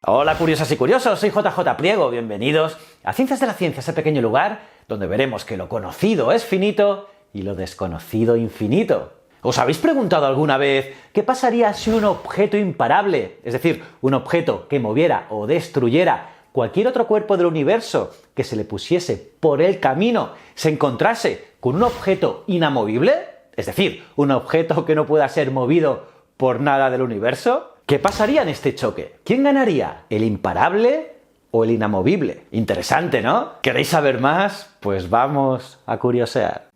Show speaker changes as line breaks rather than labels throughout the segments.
Hola curiosas y curiosos, soy JJ Pliego, bienvenidos a Ciencias de la Ciencia, ese pequeño lugar donde veremos que lo conocido es finito y lo desconocido infinito. ¿Os habéis preguntado alguna vez qué pasaría si un objeto imparable, es decir, un objeto que moviera o destruyera cualquier otro cuerpo del universo que se le pusiese por el camino, se encontrase con un objeto inamovible? Es decir, un objeto que no pueda ser movido por nada del universo. ¿Qué pasaría en este choque? ¿Quién ganaría? ¿El imparable o el inamovible? Interesante, ¿no? ¿Queréis saber más? Pues vamos a curiosear.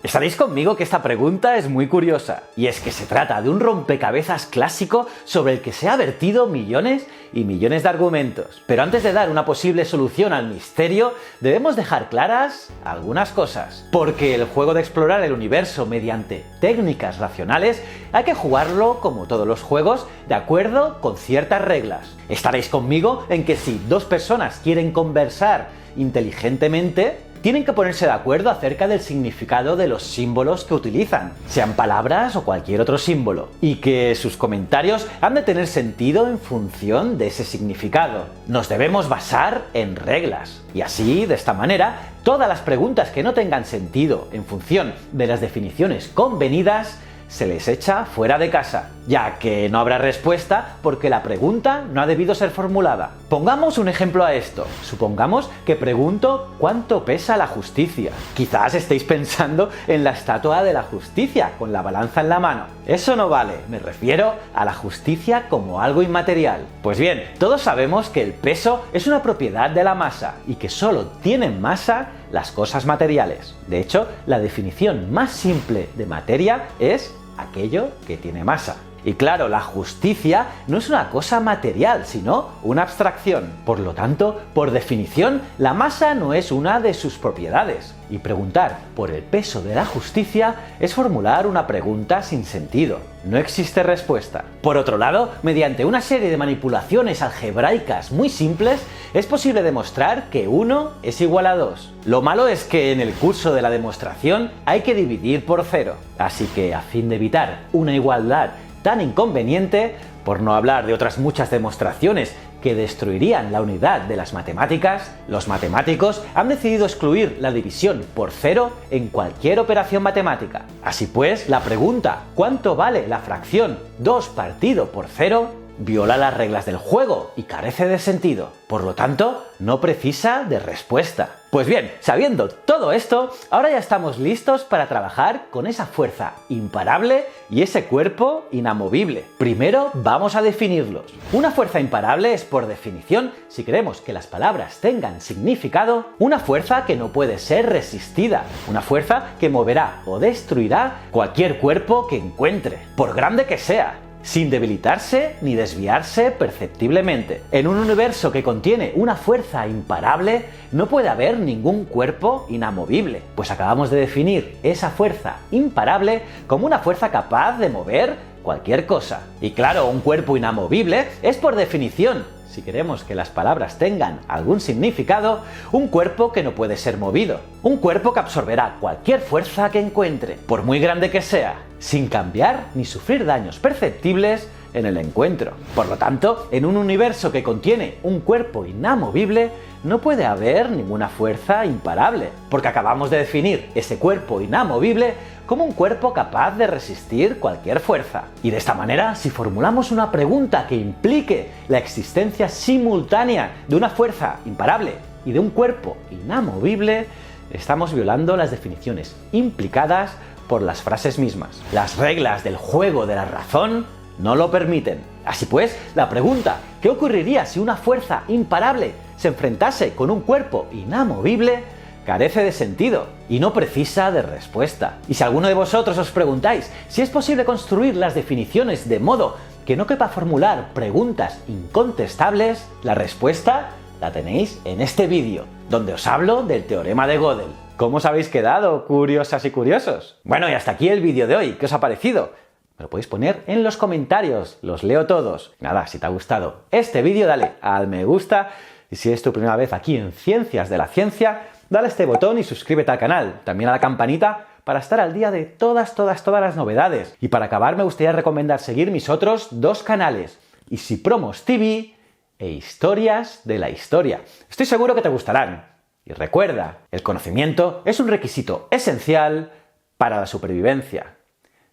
Estaréis conmigo que esta pregunta es muy curiosa, y es que se trata de un rompecabezas clásico sobre el que se ha vertido millones y millones de argumentos. Pero antes de dar una posible solución al misterio, debemos dejar claras algunas cosas. Porque el juego de explorar el universo mediante técnicas racionales hay que jugarlo, como todos los juegos, de acuerdo con ciertas reglas. Estaréis conmigo en que si dos personas quieren conversar inteligentemente, tienen que ponerse de acuerdo acerca del significado de los símbolos que utilizan, sean palabras o cualquier otro símbolo, y que sus comentarios han de tener sentido en función de ese significado. Nos debemos basar en reglas, y así, de esta manera, todas las preguntas que no tengan sentido en función de las definiciones convenidas se les echa fuera de casa, ya que no habrá respuesta porque la pregunta no ha debido ser formulada. Pongamos un ejemplo a esto. Supongamos que pregunto ¿cuánto pesa la justicia? Quizás estéis pensando en la estatua de la justicia con la balanza en la mano. Eso no vale, me refiero a la justicia como algo inmaterial. Pues bien, todos sabemos que el peso es una propiedad de la masa y que solo tienen masa las cosas materiales. De hecho, la definición más simple de materia es aquello que tiene masa. Y claro, la justicia no es una cosa material, sino una abstracción. Por lo tanto, por definición, la masa no es una de sus propiedades. Y preguntar por el peso de la justicia es formular una pregunta sin sentido. No existe respuesta. Por otro lado, mediante una serie de manipulaciones algebraicas muy simples, es posible demostrar que 1 es igual a 2. Lo malo es que en el curso de la demostración hay que dividir por 0. Así que, a fin de evitar una igualdad tan inconveniente, por no hablar de otras muchas demostraciones que destruirían la unidad de las matemáticas, los matemáticos han decidido excluir la división por 0 en cualquier operación matemática. Así pues, la pregunta ¿cuánto vale la fracción 2 partido por 0? Viola las reglas del juego y carece de sentido. Por lo tanto, no precisa de respuesta. Pues bien, sabiendo todo esto, ahora ya estamos listos para trabajar con esa fuerza imparable y ese cuerpo inamovible. Primero vamos a definirlos. Una fuerza imparable es, por definición, si queremos que las palabras tengan significado, una fuerza que no puede ser resistida, una fuerza que moverá o destruirá cualquier cuerpo que encuentre, por grande que sea, sin debilitarse ni desviarse perceptiblemente. En un universo que contiene una fuerza imparable, no puede haber ningún cuerpo inamovible, pues acabamos de definir esa fuerza imparable como una fuerza capaz de mover cualquier cosa. Y claro, un cuerpo inamovible es, por definición, si queremos que las palabras tengan algún significado, un cuerpo que no puede ser movido. Un cuerpo que absorberá cualquier fuerza que encuentre, por muy grande que sea, sin cambiar ni sufrir daños perceptibles en el encuentro. Por lo tanto, en un universo que contiene un cuerpo inamovible, no puede haber ninguna fuerza imparable, porque acabamos de definir ese cuerpo inamovible como un cuerpo capaz de resistir cualquier fuerza. Y de esta manera, si formulamos una pregunta que implique la existencia simultánea de una fuerza imparable y de un cuerpo inamovible, estamos violando las definiciones implicadas por las frases mismas. Las reglas del juego de la razón no lo permiten. Así pues, la pregunta ¿qué ocurriría si una fuerza imparable se enfrentase con un cuerpo inamovible? Carece de sentido y no precisa de respuesta. Y si alguno de vosotros os preguntáis si es posible construir las definiciones de modo que no quepa formular preguntas incontestables, la respuesta la tenéis en este vídeo, donde os hablo del teorema de Gödel. ¿Cómo os habéis quedado, curiosas y curiosos? Bueno, y hasta aquí el vídeo de hoy. ¿Qué os ha parecido? Me lo podéis poner en los comentarios, los leo todos. Nada, si te ha gustado este vídeo, dale al me gusta. Y si es tu primera vez aquí en Ciencias de la Ciencia, dale a este botón y suscríbete al canal. También a la campanita para estar al día de todas las novedades. Y para acabar, me gustaría recomendar seguir mis otros dos canales, Easy Promos TV e Historias de la Historia. Estoy seguro que te gustarán. Y recuerda, el conocimiento es un requisito esencial para la supervivencia.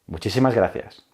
Muchísimas gracias.